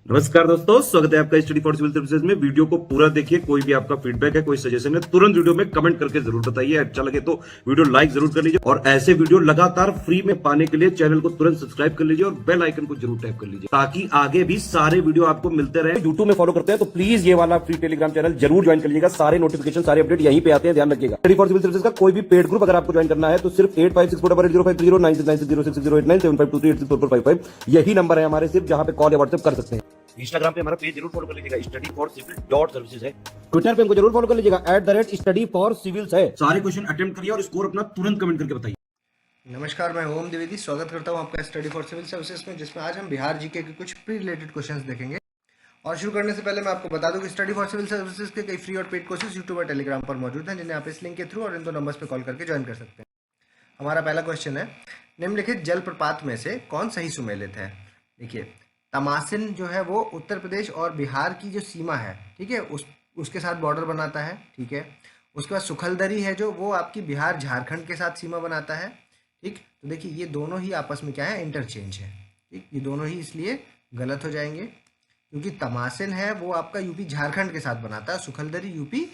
नमस्कार दोस्तों, स्वागत है आपका स्टडी फॉर सिविल सर्विसेज में। वीडियो को पूरा देखिए। कोई भी आपका फीडबैक है, कोई सजेशन है, तुरंत वीडियो में कमेंट करके जरूर बताइए। अच्छा लगे तो वीडियो लाइक जरूर कर लीजिए और ऐसे वीडियो लगातार फ्री में पाने के लिए चैनल को तुरंत सब्सक्राइब कर लीजिए और बेल आइकन को जरूर टैप कर लीजिए ताकि आगे भी सारे वीडियो आपको मिलते रहे। यूट्यूब में फॉलो करते हैं तो प्लीज ये वाला फ्री टेलीग्राम चैनल जरूर ज्वाइन कर लीजिएगा। सारे नोटिफिकेशन, सारे अपडेट यहीं पे आते हैं, ध्यान रखिएगा। स्टडी फॉर सिविल सर्विसेज का कोई भी पेड ग्रुप अगर आपको ज्वाइन करना है तो सिर्फ 856480969069708523864455 यही नंबर है हमारे, सिर्फ जहां पे कॉल या व्हाट्सएप कर सकते हैं। इंस्टाग्राम पे हमारा पेज जरूर फॉलो कर लीजिएगा, study for civil dot services है। ट्विटर पे हमको जरूर फॉलो कर लीजिएगा, @study for civils है। सारे क्वेश्चन अटेम्प्ट करिए और स्कोर अपना तुरंत कमेंट करके बताइए। नमस्कार, मैं ओम द्विवेदी स्वागत करता हूं आपका स्टडी फॉर सिविल सर्विसेज में, जिसमें आज हम बिहार जीके के कुछ प्री रिलेटेड क्वेश्चंस देखेंगे। और शुरू करने से पहले मैं आपको बता दूं कि स्टडी फॉर सिविल सर्विसेज के कई फ्री और पेड कोर्सेज यूट्यूब और टेलीग्राम पर मौजूद हैं, जिन्हें आप इस लिंक के थ्रू और इन दो नंबर्स पर कॉल करके ज्वाइन कर सकते हैं। हमारा पहला क्वेश्चन है, निम्नलिखित जलप्रपात में से कौन सही सुमेलित है। देखिए, तमासिन जो है वो उत्तर प्रदेश और बिहार की जो सीमा है, ठीक है, उसके साथ बॉर्डर बनाता है, ठीक है। उसके बाद सुखलदरी है जो वो आपकी बिहार झारखंड के साथ सीमा बनाता है, ठीक। तो देखिए ये दोनों ही आपस में क्या है, इंटरचेंज है, ठीक। ये दोनों ही इसलिए गलत हो जाएंगे क्योंकि तमासिन है वो आपका यूपी झारखंड के साथ बनाता है, सुखलदरी यूपी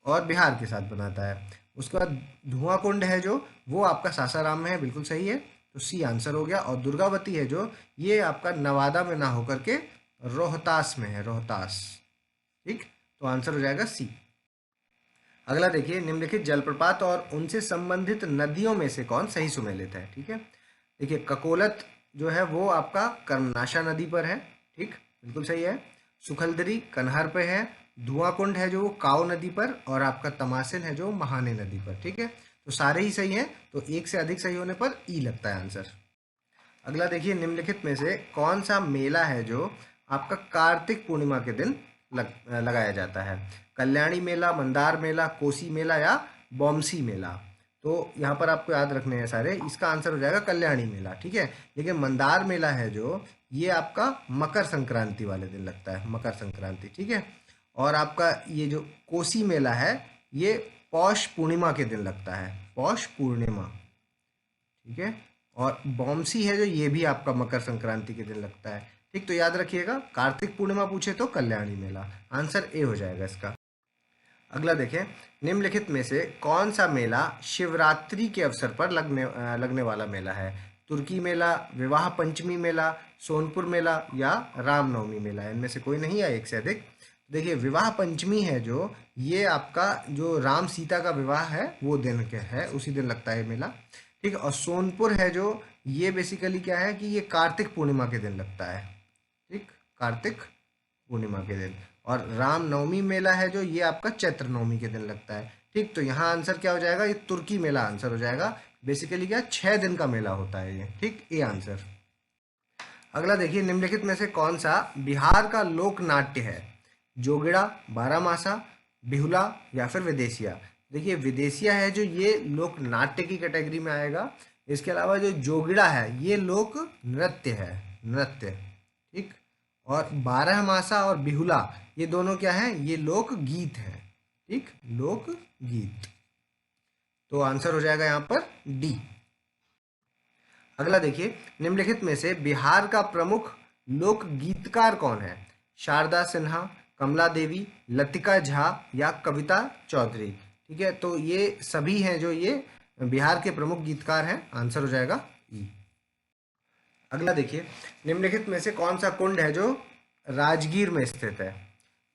और बिहार के साथ बनाता है। उसके बाद धुआं कुंड है जो वो आपका सासाराम में है, बिल्कुल सही है, तो सी आंसर हो गया। और दुर्गावती है जो ये आपका नवादा में ना होकर के रोहतास में है, रोहतास, ठीक। तो आंसर हो जाएगा सी। अगला देखिए, निम्नलिखित जलप्रपात और उनसे संबंधित नदियों में से कौन सही सुमेलित है, ठीक है। देखिए, ककोलत जो है वो आपका कर्मनाशा नदी पर है, ठीक, बिल्कुल सही है। सुखलदरी कन्हार पे है। धुआं कुंड है जो वो काऊ नदी पर, और आपका तमासिन है जो महाने नदी पर, ठीक है। तो सारे ही सही हैं, तो एक से अधिक सही होने पर ई लगता है आंसर। अगला देखिए, निम्नलिखित में से कौन सा मेला है जो आपका कार्तिक पूर्णिमा के दिन लगाया जाता है। कल्याणी मेला, मंदार मेला, कोसी मेला या बॉम्सी मेला। तो यहाँ पर आपको याद रखने हैं सारे, इसका आंसर हो जाएगा कल्याणी मेला, ठीक है। लेकिन मंदार मेला है जो ये आपका मकर संक्रांति वाले दिन लगता है, मकर संक्रांति, ठीक है। और आपका ये जो कोसी मेला है ये पौष पूर्णिमा के दिन लगता है, पौष पूर्णिमा, ठीक है। और बॉम्सी है जो ये भी आपका मकर संक्रांति के दिन लगता है, ठीक। तो याद रखिएगा, कार्तिक पूर्णिमा पूछे तो कल्याणी मेला, आंसर ए हो जाएगा इसका। अगला देखें, निम्नलिखित में से कौन सा मेला शिवरात्रि के अवसर पर लगने वाला मेला है। तुर्की मेला, विवाह पंचमी मेला, सोनपुर मेला या रामनवमी मेला। इनमें से कोई नहीं है, एक से अधिक। देखिए, विवाह पंचमी है जो ये आपका जो राम सीता का विवाह है वो दिन के है, उसी दिन लगता है मेला, ठीक है। और सोनपुर है जो ये बेसिकली क्या है कि ये कार्तिक पूर्णिमा के दिन लगता है, ठीक, कार्तिक पूर्णिमा के दिन। और रामनवमी मेला है जो ये आपका चैत्र नवमी के दिन लगता है, ठीक। तो यहाँ आंसर क्या हो जाएगा, ये तुर्की मेला आंसर हो जाएगा। बेसिकली क्या 6 दिन का मेला होता है ये, ठीक, ये आंसर। अगला देखिए, निम्नलिखित में से कौन सा बिहार का लोक नाट्य है। जोगिड़ा, बारामासा, बिहुला या फिर विदेशिया। देखिए, विदेशिया है जो ये लोक नाट्य की कैटेगरी में आएगा। इसके अलावा जो जोगिड़ा है ये लोक नृत्य है, नृत्य, ठीक। और बारहमासा और बिहुला ये दोनों क्या है, ये लोक गीत है, ठीक, लोक गीत। तो आंसर हो जाएगा यहाँ पर डी। अगला देखिए, निम्नलिखित में से बिहार का प्रमुख लोक गीतकार कौन है। शारदा सिन्हा, कमला देवी, लतिका झा या कविता चौधरी, ठीक है। तो ये सभी हैं जो ये बिहार के प्रमुख गीतकार हैं, आंसर हो जाएगा ई। अगला देखिए, निम्नलिखित में से कौन सा कुंड है जो राजगीर में स्थित है।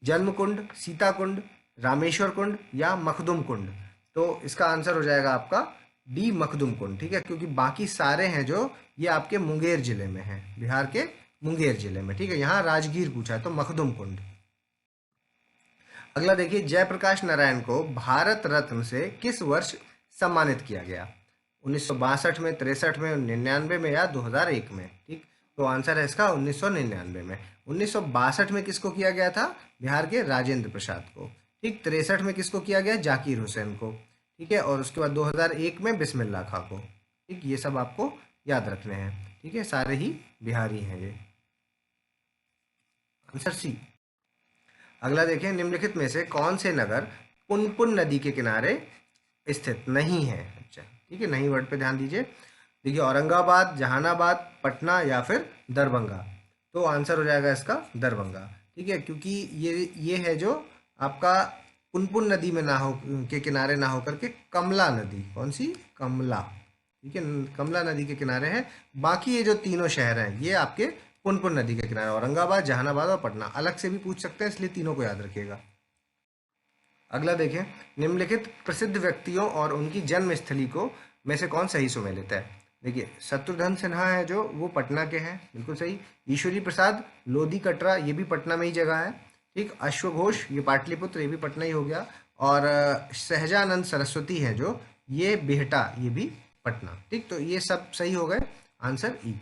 जन्म कुंड, सीता कुंड, रामेश्वर कुंड या मखदुम कुंड। तो इसका आंसर हो जाएगा आपका डी, मखदुम कुंड, ठीक है, क्योंकि बाकी सारे हैं जो ये आपके मुंगेर जिले में हैं, बिहार के मुंगेर जिले में, ठीक है। यहाँ राजगीर पूछा है तो मखदुम कुंड। अगला देखिए, जयप्रकाश नारायण को भारत रत्न से किस वर्ष सम्मानित किया गया। 1962 में, 63 में, 99 में या 2001 में, ठीक। तो आंसर है इसका 1999 में। 1962 में किसको किया गया था, बिहार के राजेंद्र प्रसाद को, ठीक। 63 में किसको किया गया, जाकिर हुसैन को, ठीक है। और उसके बाद 2001 में बिस्मिल्लाह खां को, ठीक। ये सब आपको याद रखने हैं, ठीक है, सारे ही बिहारी हैं ये, आंसर सी। अगला देखें, निम्नलिखित में से कौन से नगर पुनपुन नदी के किनारे स्थित नहीं है। अच्छा, ठीक है, नहीं वर्ड पे ध्यान दीजिए। देखिए, औरंगाबाद, जहानाबाद, पटना या फिर दरभंगा। तो आंसर हो जाएगा इसका दरभंगा। ठीक है, क्योंकि ये है जो आपका पुनपुन नदी में ना हो के किनारे ना होकर के कमला नदी, कौन सी, कमला, ठीक है, कमला नदी के किनारे है। बाकी ये जो तीनों शहर हैं ये आपके पुनपुन नदी के किनारे, औरंगाबाद, जहानाबाद और पटना। अलग से भी पूछ सकते हैं, इसलिए तीनों को याद रखिएगा। अगला देखें, निम्नलिखित प्रसिद्ध व्यक्तियों और उनकी जन्म स्थली को में से कौन सही सुमेलित है। देखिए, शत्रुघ्न सिन्हा है जो, वो पटना के हैं, बिल्कुल सही। ईश्वरी प्रसाद लोधी कटरा, ये भी पटना में ही जगह है। ठीक, अश्वघोष ये पाटलिपुत्र, ये भी पटना ही हो गया। और सहजानंद सरस्वती है जो, ये बिहटा, ये भी पटना। ठीक, तो ये सब सही हो गए, आंसर ई।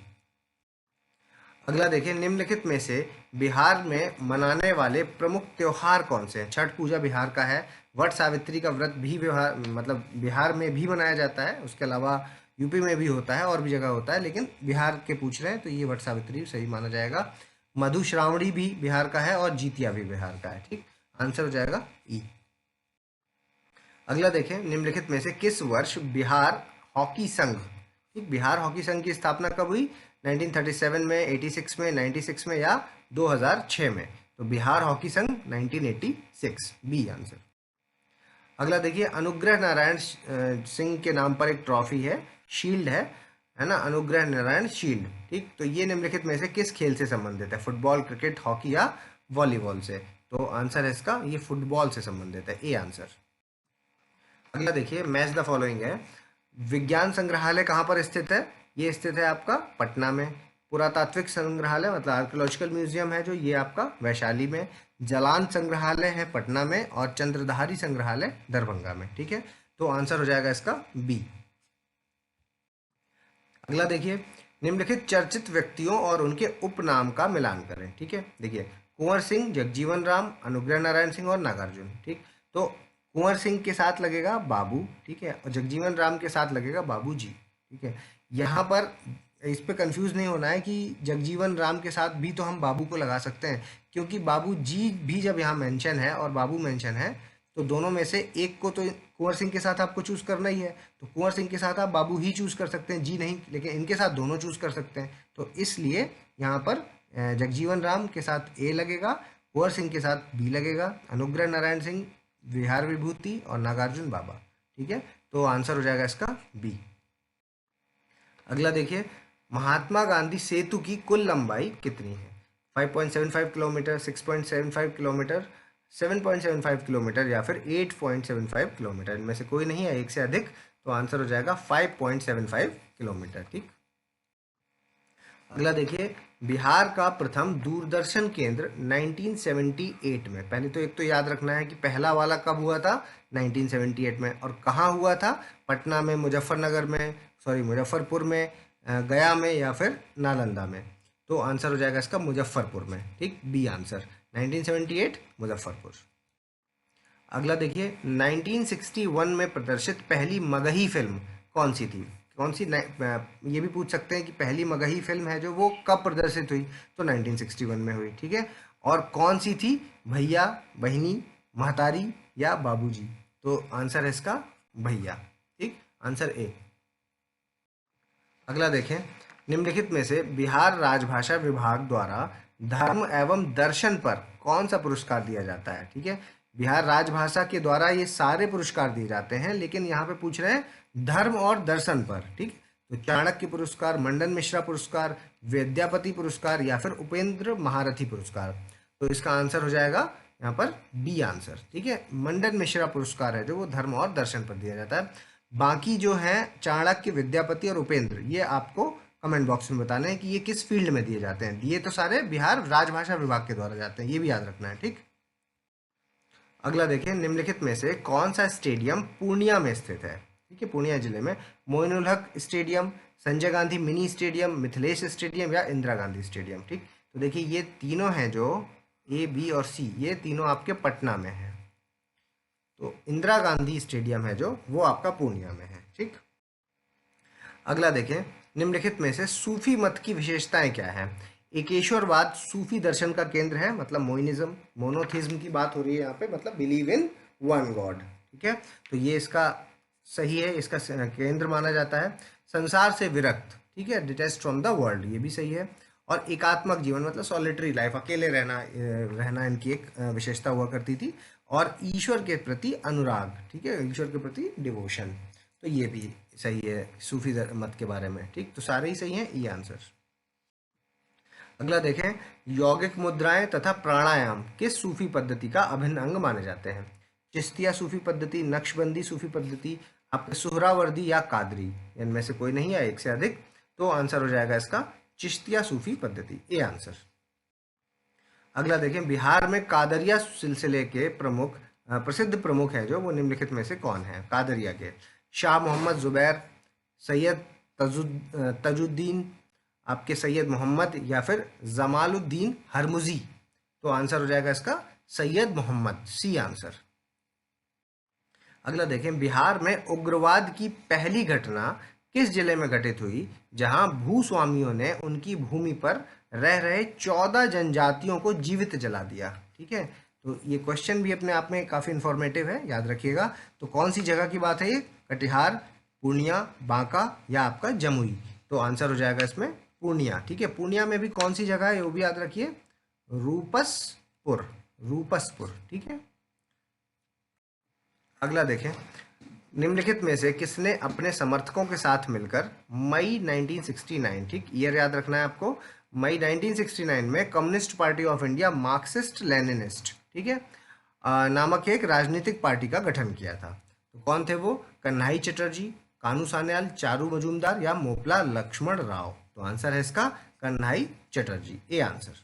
अगला देखिए, निम्नलिखित में से बिहार में मनाने वाले प्रमुख त्योहार कौन से हैं। छठ पूजा बिहार का है, वट सावित्री का व्रत भी बिहार मतलब बिहार में भी मनाया जाता है, उसके अलावा यूपी में भी होता है और भी जगह होता है, लेकिन बिहार के पूछ रहे हैं तो ये वट सावित्री सही माना जाएगा। मधुश्रावणी भी बिहार का है और जीतिया भी बिहार का है। ठीक, आंसर हो जाएगा ई। अगला देखें, निम्नलिखित में से किस वर्ष बिहार हॉकी संघ, ठीक, बिहार हॉकी संघ की स्थापना कब हुई। 1937 में, 86 में, 96 में या 2006 में। तो बिहार हॉकी संघ 1986, बी आंसर। अगला देखिए, अनुग्रह नारायण सिंह के नाम पर एक ट्रॉफी है, शील्ड है ना, अनुग्रह नारायण शील्ड। ठीक, तो ये निम्नलिखित में से किस खेल से संबंधित है। फुटबॉल, क्रिकेट, हॉकी या वॉलीबॉल से। तो आंसर है इसका ये फुटबॉल से संबंधित है, ए आंसर। अगला देखिए, मैच द फॉलोइंग है। विज्ञान संग्रहालय कहाँ पर स्थित है। ये स्थित है आपका पटना में। पुरातात्विक संग्रहालय मतलब आर्कियोलॉजिकल म्यूजियम है जो, ये आपका वैशाली में। जलान संग्रहालय है पटना में और चंद्रधारी संग्रहालय दरभंगा में। ठीक है, तो आंसर हो जाएगा इसका बी। अगला देखिए, निम्नलिखित चर्चित व्यक्तियों और उनके उपनाम का मिलान करें। ठीक है, देखिए, कुंवर सिंह, जगजीवन राम, अनुग्रह नारायण सिंह और नागार्जुन। ठीक, तो कुंवर सिंह के साथ लगेगा बाबू, ठीक है, और जगजीवन राम के साथ लगेगा बाबूजी। ठीक है, यहाँ पर इस पे कंफ्यूज नहीं होना है कि जगजीवन राम के साथ भी तो हम बाबू को लगा सकते हैं, क्योंकि बाबू जी भी जब यहाँ मेंशन है और बाबू मेंशन है तो दोनों में से एक को तो कुंवर सिंह के साथ आपको चूज करना ही है। तो कुंवर सिंह के साथ आप बाबू ही चूज कर सकते हैं, जी नहीं, लेकिन इनके साथ दोनों चूज कर सकते हैं। तो इसलिए यहाँ पर जगजीवन राम के साथ ए लगेगा, कुंवर सिंह के साथ बी लगेगा, अनुग्रह नारायण सिंह, बिहार विभूति और नागार्जुन बाबा। ठीक है, तो आंसर हो जाएगा इसका बी। अगला देखिए, महात्मा गांधी सेतु की कुल लंबाई कितनी है। 5.75 किलोमीटर, 6.75 किलोमीटर, 7.75 किलोमीटर या फिर 8.75 किलोमीटर। इनमें से कोई नहीं है, एक से अधिक। तो आंसर हो जाएगा 5.75 किलोमीटर। ठीक, अगला देखिए, बिहार का प्रथम दूरदर्शन केंद्र 1978 में, पहले तो एक तो याद रखना है कि पहला वाला कब हुआ था, 1978 में, और कहाँ हुआ था, पटना में, मुजफ्फरनगर में, सॉरी मुजफ्फरपुर में, गया में या फिर नालंदा में। तो आंसर हो जाएगा इसका मुजफ्फरपुर में। ठीक, बी आंसर, 1978 मुजफ्फरपुर। अगला देखिए, 1961 में प्रदर्शित पहली मगही फिल्म कौन सी थी। कौन सी ये भी पूछ सकते हैं कि पहली मगही फिल्म है जो, वो कब प्रदर्शित हुई। तो 1961 में हुई। ठीक है, और कौन सी थी, भैया, बहिनी, महतारी या बाबूजी। तो आंसर है इसका भैया। ठीक, आंसर ए। अगला देखें, निम्नलिखित में से बिहार राजभाषा विभाग द्वारा धर्म एवं दर्शन पर कौन सा पुरस्कार दिया जाता है। ठीक है, बिहार राजभाषा के द्वारा ये सारे पुरस्कार दिए जाते हैं, लेकिन यहाँ पे पूछ रहे हैं धर्म और दर्शन पर। ठीक, तो चाणक्य पुरस्कार, मंडन मिश्रा पुरस्कार, विद्यापति पुरस्कार या फिर उपेंद्र महारथी पुरस्कार। तो इसका आंसर हो जाएगा यहाँ पर बी आंसर। ठीक है, मंडन मिश्रा पुरस्कार है जो, वो धर्म और दर्शन पर दिया जाता है। बाकी जो है चाणक्य, विद्यापति और उपेंद्र, ये आपको कमेंट बॉक्स में बताना है कि ये किस फील्ड में दिए जाते हैं। ये तो सारे बिहार राजभाषा विभाग के द्वारा जाते हैं, ये भी याद रखना है। ठीक, अगला देखिए, निम्नलिखित में से कौन सा स्टेडियम पूर्णिया में स्थित है। ठीक है, पूर्णिया जिले में। Moinul Haq stadium, Sanjay Gandhi mini stadium, Mithilesh stadium या इंदिरा गांधी स्टेडियम। ठीक, तो देखिए ये तीनों हैं जो ए, बी और सी, ये तीनों आपके पटना में है। तो इंदिरा गांधी स्टेडियम है जो, वो आपका पूर्णिया में है। ठीक, अगला देखें, निम्नलिखित में से सूफी मत की विशेषताएं क्या है। एकेश्वरवाद सूफी दर्शन का केंद्र है, मतलब मोइनिज्म। मोनोथिज्म की बात हो रही है यहाँ पे, मतलब बिलीव इन वन गॉड। ठीक है, तो ये इसका सही है, इसका केंद्र माना जाता है। संसार से विरक्त, ठीक है, डिटैच्ड फ्रॉम द वर्ल्ड, ये भी सही है। और एकात्मक जीवन मतलब सॉलिटरी लाइफ, अकेले रहना इनकी एक विशेषता हुआ करती थी। और ईश्वर के प्रति अनुराग, ठीक है, ईश्वर के प्रति डिवोशन, तो ये भी सही है सूफी मत के बारे में, ठीक। तो सारे ही सही हैं, ये आंसर। अगला देखें, यौगिक मुद्राएं तथा प्राणायाम किस सूफी पद्धति का अभिन्न अंग माने जाते हैं? चिश्तिया सूफी पद्धति, नक्शबंदी सूफी पद्धति, आपके सुहरावर्दी या कादरी, इनमें से कोई नहीं है, एक से अधिक। तो आंसर हो जाएगा इसका चिश्तिया सूफी पद्धति, ए आंसर। अगला देखें, बिहार में कादरिया सिलसिले के प्रसिद्ध प्रमुख हैं जो, वो निम्नलिखित में से कौन है? कादरिया के शाह मोहम्मद जुबैर, सैयद तजुद्दीन, आपके सैयद मोहम्मद, या फिर जमालुद्दीन हरमुजी। तो आंसर हो जाएगा इसका सैयद मोहम्मद, सी आंसर। अगला देखें, बिहार में उग्रवाद की पहली घटना किस जिले में घटित हुई जहां भूस्वामियों ने उनकी भूमि पर रह रहे 14 जनजातियों को जीवित जला दिया? ठीक है, तो ये क्वेश्चन भी अपने आप में काफ़ी इंफॉर्मेटिव है, याद रखिएगा। तो कौन सी जगह की बात है ये? कटिहार, पूर्णिया, बांका या आपका जमुई? तो आंसर हो जाएगा इसमें पूर्णिया, ठीक है। पूर्णिया में भी कौन सी जगह है वो भी याद रखिए, रूपसपुर, रूपसपुर, ठीक है। अगला देखें, निम्नलिखित में से किसने अपने समर्थकों के साथ मिलकर मई 1969, ठीक, ईयर याद रखना है आपको, मई 1969 में communist party of India Marxist Leninist, ठीक है, नामक एक राजनीतिक पार्टी का गठन किया था? तो कौन थे वो? कन्हई चटर्जी, कानू सान्याल, चारू मजूमदार या मोपला लक्ष्मण राव? तो आंसर है इसका कन्हई चटर्जी, ए आंसर।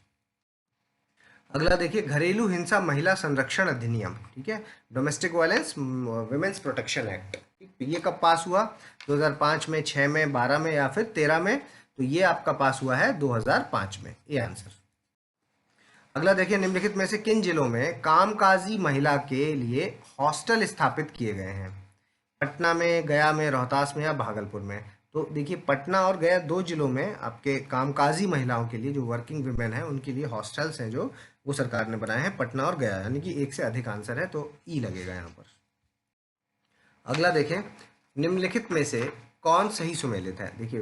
अगला देखिए, घरेलू हिंसा महिला संरक्षण अधिनियम, ठीक है, domestic violence women's protection act, ये कब पास हुआ? 2005 में, 6 में, 12 में या फिर 13 में? तो ये आपका पास हुआ है 2005 में, ये आंसर। अगला देखिए, निम्नलिखित में से किन जिलों में कामकाजी महिला के लिए हॉस्टल स्थापित किए गए हैं? पटना में, गया में, रोहतास में या भागलपुर में? तो देखिए, पटना और गया दो जिलों में आपके कामकाजी महिलाओं के लिए, जो वर्किंग वुमेन है उनके लिए हॉस्टल्स हैं जो वो सरकार ने बनाए हैं, पटना और गया, यानी कि एक से अधिक आंसर है, तो ई लगेगा यहाँ पर। अगला देखें, निम्नलिखित में से कौन सही सुमेलित है? देखिए,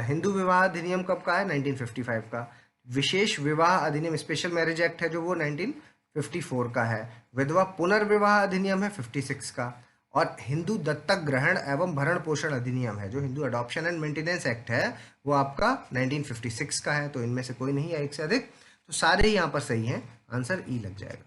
हिंदू विवाह अधिनियम कब का है? 1955 का। विशेष विवाह अधिनियम, स्पेशल मैरिज एक्ट है जो, वो 1954 का है। विधवा पुनर्विवाह अधिनियम है 56 का। और हिंदू दत्तक ग्रहण एवं भरण पोषण अधिनियम है जो, Hindu adoption and maintenance act है, वो आपका 1956 का है। तो इनमें से कोई नहीं है, एक से अधिक, तो सारे ही यहाँ पर सही हैं, आंसर ई लग जाएगा।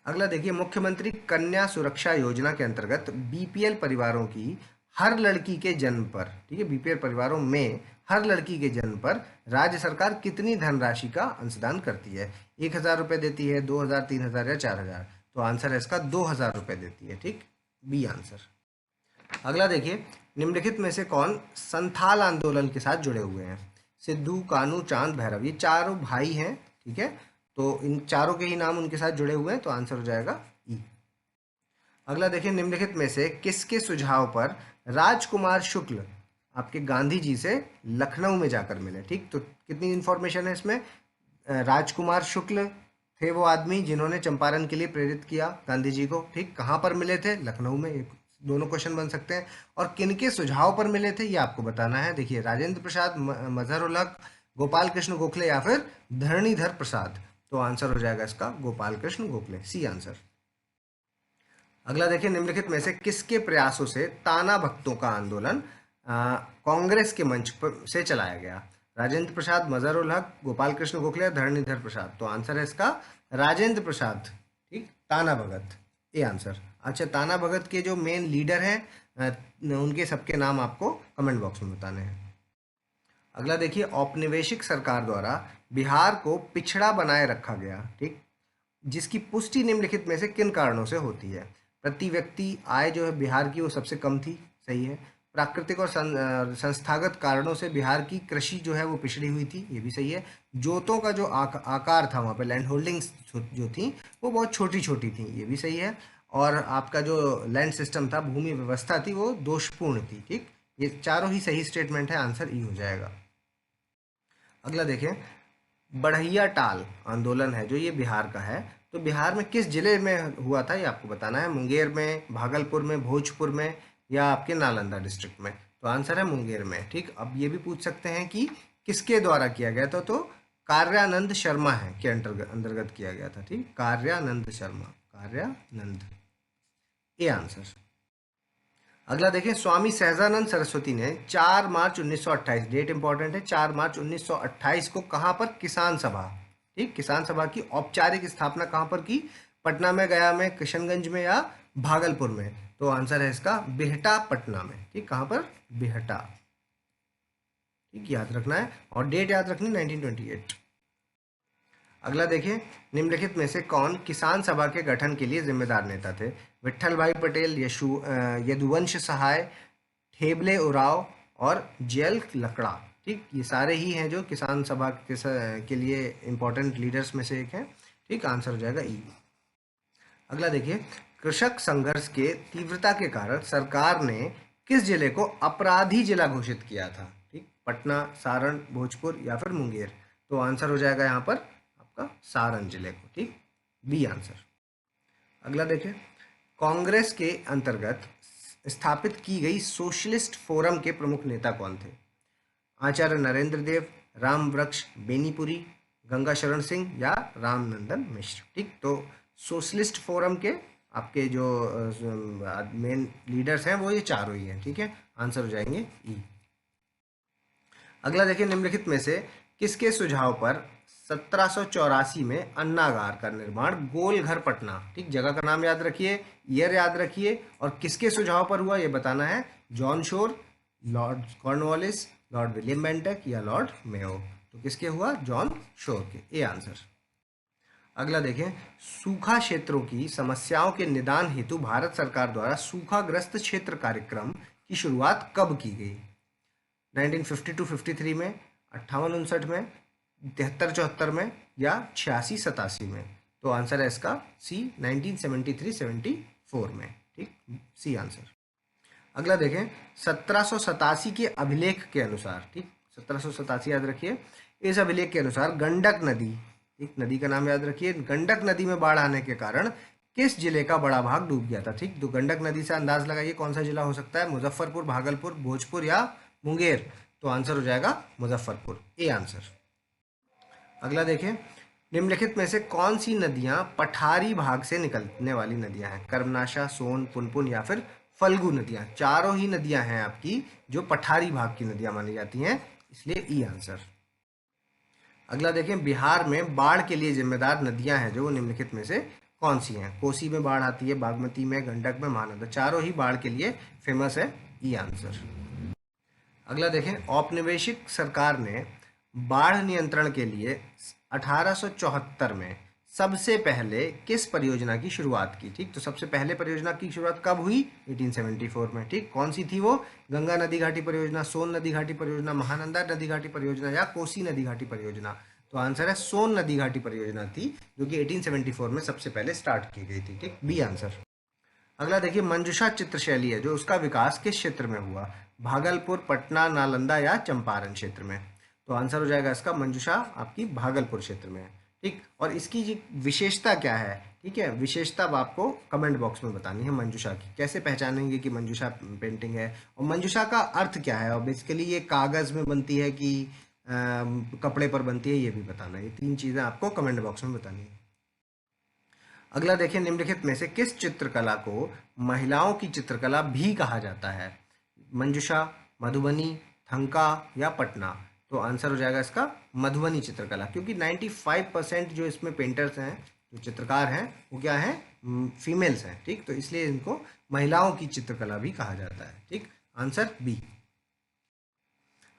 अगला देखिए, मुख्यमंत्री कन्या सुरक्षा योजना के अंतर्गत बीपीएल परिवारों की हर लड़की के जन्म पर, ठीक है, बीपीएल परिवारों में हर लड़की के जन्म पर राज्य सरकार कितनी धनराशि का अंशदान करती है? 1000 रुपये देती है, 2000, 3000 या 4000? तो आंसर है इसका 2000 रुपये देती है, ठीक, बी आंसर। अगला देखिए, निम्नलिखित में से कौन संथाल आंदोलन के साथ जुड़े हुए हैं? सिद्धू, कानू, चांद, भैरव, ये चारों भाई हैं, ठीक है, तो इन चारों के ही नाम उनके साथ जुड़े हुए हैं, तो आंसर हो जाएगा ई। अगला देखिए, निम्नलिखित में से किसके सुझाव पर राजकुमार शुक्ल आपके गांधी जी से लखनऊ में जाकर मिले? ठीक, तो कितनी इंफॉर्मेशन है इसमें। राजकुमार शुक्ल थे वो आदमी जिन्होंने चंपारण के लिए प्रेरित किया गांधी जी को, ठीक, कहाँ पर मिले थे? लखनऊ में। दोनों क्वेश्चन बन सकते हैं। और किनके सुझाव पर मिले थे ये आपको बताना है। देखिए, राजेंद्र प्रसाद, मजहरुल हक, गोपाल कृष्ण गोखले या फिर धरणीधर प्रसाद? तो आंसर हो जाएगा इसका गोपाल कृष्ण गोखले, सी आंसर। अगला देखिए, निम्नलिखित में से किसके प्रयासों से ताना भक्तों का आंदोलन कांग्रेस के मंच पर से चलाया गया? राजेंद्र प्रसाद, मजहरुल हक, गोपाल कृष्ण गोखले, धरणीधर प्रसाद? तो आंसर है इसका राजेंद्र प्रसाद, ठीक, ताना भगत, ये आंसर। अच्छा, ताना भगत के जो मेन लीडर हैं उनके सबके नाम आपको कमेंट बॉक्स में बताने हैं। अगला देखिए, औपनिवेशिक सरकार द्वारा बिहार को पिछड़ा बनाए रखा गया, ठीक, जिसकी पुष्टि निम्नलिखित में से किन कारणों से होती है? प्रति व्यक्ति आय जो है बिहार की वो सबसे कम थी, सही है। प्राकृतिक और संस्थागत कारणों से बिहार की कृषि जो है वो पिछड़ी हुई थी, ये भी सही है। जोतों का जो आकार था वहाँ पे, लैंड होल्डिंग्स जो थी वो बहुत छोटी छोटी थी, ये भी सही है। और आपका जो लैंड सिस्टम था, भूमि व्यवस्था थी, वो दोषपूर्ण थी, ठीक, ये चारों ही सही स्टेटमेंट है, आंसर ई हो जाएगा। अगला देखें, बढ़ैया टाल आंदोलन है जो, ये बिहार का है, तो बिहार में किस जिले में हुआ था ये आपको बताना है। मुंगेर में, भागलपुर में, भोजपुर में या आपके नालंदा डिस्ट्रिक्ट में? तो आंसर है मुंगेर में, ठीक। अब ये भी पूछ सकते हैं कि किसके द्वारा किया गया था? तो कार्यानंद शर्मा है के अंतर्गत किया गया था। ठीक, कार्यानंद शर्मा, कार्यानंद, ये आंसर। अगला देखें, स्वामी सहजानंद सरस्वती ने 4 मार्च 1928, डेट इंपॉर्टेंट है, 4 मार्च 1928 को कहाँ पर किसान सभा, ठीक, किसान सभा की औपचारिक स्थापना कहाँ पर की? पटना में, गया में, किशनगंज में या भागलपुर में? तो आंसर है इसका बिहटा, पटना में। ठीक, कहाँ पर? बिहटा। ठीक, याद रखना है और डेट याद रखनी 1928। अगला देखिए, निम्नलिखित में से कौन किसान सभा के गठन के लिए जिम्मेदार नेता थे? विट्ठल भाई पटेल, यदुवंश सहाय, ठेबले उराव और जेल लकड़ा। ठीक, ये सारे ही हैं जो किसान सभा के लिए इंपॉर्टेंट लीडर्स में से एक हैं। ठीक, आंसर हो जाएगा ई। अगला देखिए, कृषक संघर्ष के तीव्रता के कारण सरकार ने किस जिले को अपराधी जिला घोषित किया था? ठीक, पटना, सारण, भोजपुर या फिर मुंगेर? तो आंसर हो जाएगा यहाँ पर आपका सारण जिले को। ठीक, बी आंसर। अगला देखिए, कांग्रेस के अंतर्गत स्थापित की गई सोशलिस्ट फोरम के प्रमुख नेता कौन थे? आचार्य नरेंद्र देव, राम वृक्ष बेनीपुरी, गंगा शरण सिंह या रामनंदन मिश्र? ठीक, तो सोशलिस्ट फोरम के आपके जो मेन लीडर्स हैं वो ये चारों ही हैं। ठीक है, आंसर हो जाएंगे ई। अगला देखिए, निम्नलिखित में से किसके सुझाव पर 1784 में अन्नागार का निर्माण गोलघर पटना, ठीक, जगह का नाम याद रखिए, ईयर याद रखिए और किसके सुझाव पर हुआ ये बताना है। John Shore, Lord Cornwallis, Lord William Bentinck या लॉर्ड मेयो? तो किसके हुआ? जॉन शोर के, ए आंसर। अगला देखें, सूखा क्षेत्रों की समस्याओं के निदान हेतु भारत सरकार द्वारा सूखाग्रस्त क्षेत्र कार्यक्रम की शुरुआत कब की गई? 1952-53 में, 58-59 में, 73-74 में या 86-87 में? तो आंसर है इसका सी, 1973-74 में। ठीक, सी आंसर। अगला देखें, 1787 के अभिलेख के अनुसार, ठीक, 1787 याद रखिए, इस अभिलेख के अनुसार गंडक नदी, एक नदी का नाम याद रखिए, गंडक नदी में बाढ़ आने के कारण किस जिले का बड़ा भाग डूब गया था? ठीक, तो गंडक नदी से अंदाज लगाइए कौन सा जिला हो सकता है? मुजफ्फरपुर, भागलपुर, भोजपुर या मुंगेर? तो आंसर हो जाएगा मुजफ्फरपुर, ए आंसर। अगला देखें, निम्नलिखित में से कौन सी नदियां पठारी भाग से निकलने वाली नदियां हैं? कर्मनाशा, सोन, पुनपुन या फिर फल्गु नदियां? चारों ही नदियां हैं आपकी जो पठारी भाग की नदियां मानी जाती हैं, इसलिए ई आंसर। अगला देखें, बिहार में बाढ़ के लिए जिम्मेदार नदियां हैं जो वो निम्नलिखित में से कौन सी हैं? कोसी में बाढ़ आती है, बागमती में, गंडक में, महानंदा, चारों ही बाढ़ के लिए फेमस है, ई आंसर। अगला देखें, औपनिवेशिक सरकार ने बाढ़ नियंत्रण के लिए 1874 में सबसे पहले किस परियोजना की शुरुआत की? ठीक, तो सबसे पहले परियोजना की शुरुआत कब हुई? 1874 में। ठीक, कौन सी थी वो? गंगा नदी घाटी परियोजना, सोन नदी घाटी परियोजना, महानंदा नदी घाटी परियोजना या कोसी नदी घाटी परियोजना? तो आंसर है सोन नदी घाटी परियोजना थी जो कि 1874 में सबसे पहले स्टार्ट की गई थी। ठीक, बी आंसर। अगला देखिए, मंजूषा चित्रशैली है जो उसका विकास किस क्षेत्र में हुआ? भागलपुर, पटना, नालंदा या चंपारण क्षेत्र में? तो आंसर हो जाएगा इसका मंजूषा आपकी भागलपुर क्षेत्र में है। ठीक, और इसकी जी विशेषता क्या है? ठीक है, विशेषता अब आपको कमेंट बॉक्स में बतानी है मंजूषा की। कैसे पहचानेंगे कि मंजूषा पेंटिंग है और मंजूषा का अर्थ क्या है, और बेसिकली ये कागज में बनती है कि कपड़े पर बनती है, ये भी बताना है। ये 3 चीजें आपको कमेंट बॉक्स में बतानी है। अगला देखिए, निम्नलिखित में से किस चित्रकला को महिलाओं की चित्रकला भी कहा जाता है? मंजूषा, मधुबनी, थंका या पटना? तो आंसर हो जाएगा इसका मधुबनी चित्रकला, क्योंकि 95% जो इसमें पेंटर्स हैं, जो चित्रकार हैं, वो क्या हैं? फीमेल्स हैं। ठीक, तो इसलिए इनको महिलाओं की चित्रकला भी कहा जाता है। ठीक, आंसर बी।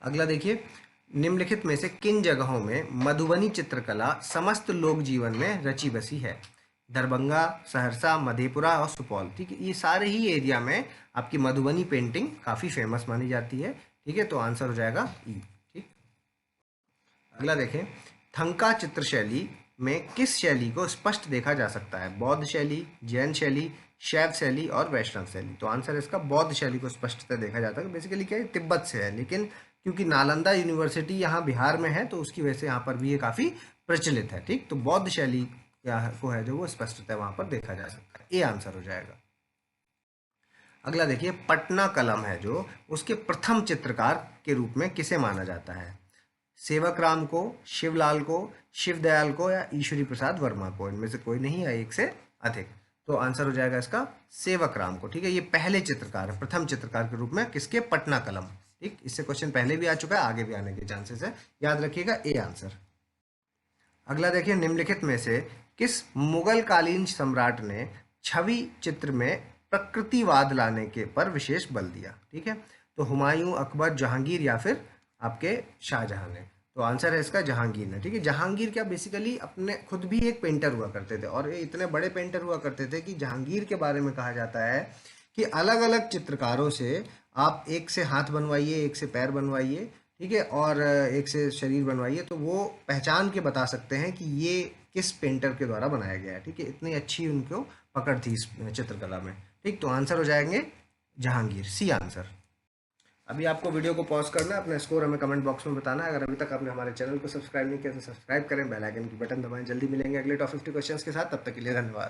अगला देखिए, निम्नलिखित में से किन जगहों में मधुबनी चित्रकला समस्त लोक जीवन में रची बसी है? दरभंगा, सहरसा, मधेपुरा और सुपौल। ठीक है, ये सारे ही एरिया में आपकी मधुबनी पेंटिंग काफ़ी फेमस मानी जाती है। ठीक है, तो आंसर हो जाएगा ई। ठीक, अगला देखें, थंका चित्रशैली में किस शैली को स्पष्ट देखा जा सकता है? बौद्ध शैली, जैन शैली, शैव शैली और वैष्णव शैली? तो आंसर इसका बौद्ध शैली को स्पष्टतः देखा जाता है। बेसिकली क्या है, तिब्बत से है, लेकिन क्योंकि नालंदा यूनिवर्सिटी यहाँ बिहार में है तो उसकी वजह से यहाँ पर भी ये काफ़ी प्रचलित है। ठीक, तो बौद्ध शैली को है जो वो स्पष्टतः वहां पर देखा जा सकता है, ये आंसर हो जाएगा। अगला देखिए, पटना कलम है जो उसके प्रथम चित्रकार के रूप में किसे माना जाता है? सेवक राम को, शिवलाल को, शिवदयाल को या ईश्वरी प्रसाद वर्मा को? इनमें से कोई नहीं है, एक से अधिक। तो आंसर हो जाएगा इसका सेवक राम को। ठीक है, ये पहले चित्रकार है, प्रथम चित्रकार के रूप में किसके? पटना कलम। ठीक, इससे क्वेश्चन पहले भी आ चुका है, आगे भी आने के चांसेस है, याद रखिएगा ए आंसर। अगला देखिए, निम्नलिखित में से किस मुगल कालीन सम्राट ने छवि चित्र में प्रकृतिवाद लाने के पर विशेष बल दिया? ठीक है, तो हुमायूं, अकबर, जहांगीर या फिर आपके शाहजहां ने? तो आंसर है इसका जहांगीर ने। ठीक है, जहांगीर क्या बेसिकली अपने खुद भी एक पेंटर हुआ करते थे, और ये इतने बड़े पेंटर हुआ करते थे कि जहांगीर के बारे में कहा जाता है कि अलग अलग चित्रकारों से आप एक से हाथ बनवाइए, एक से पैर बनवाइए, ठीक है, और एक से शरीर बनवाइए, तो वो पहचान के बता सकते हैं कि ये किस पेंटर के द्वारा बनाया गया है। ठीक है, इतनी अच्छी उनको पकड़ थी इस चित्रकला में। ठीक, तो आंसर हो जाएंगे जहांगीर, सी आंसर। अभी आपको वीडियो को पॉज करना है, अपना स्कोर हमें कमेंट बॉक्स में बताना है। अगर अभी तक आपने हमारे चैनल को सब्सक्राइब नहीं किया तो सब्सक्राइब करें, बेल आइकन की बटन दबाएं। जल्दी मिलेंगे अगले टॉप 50 क्वेश्चंस के साथ, तब तक के लिए धन्यवाद।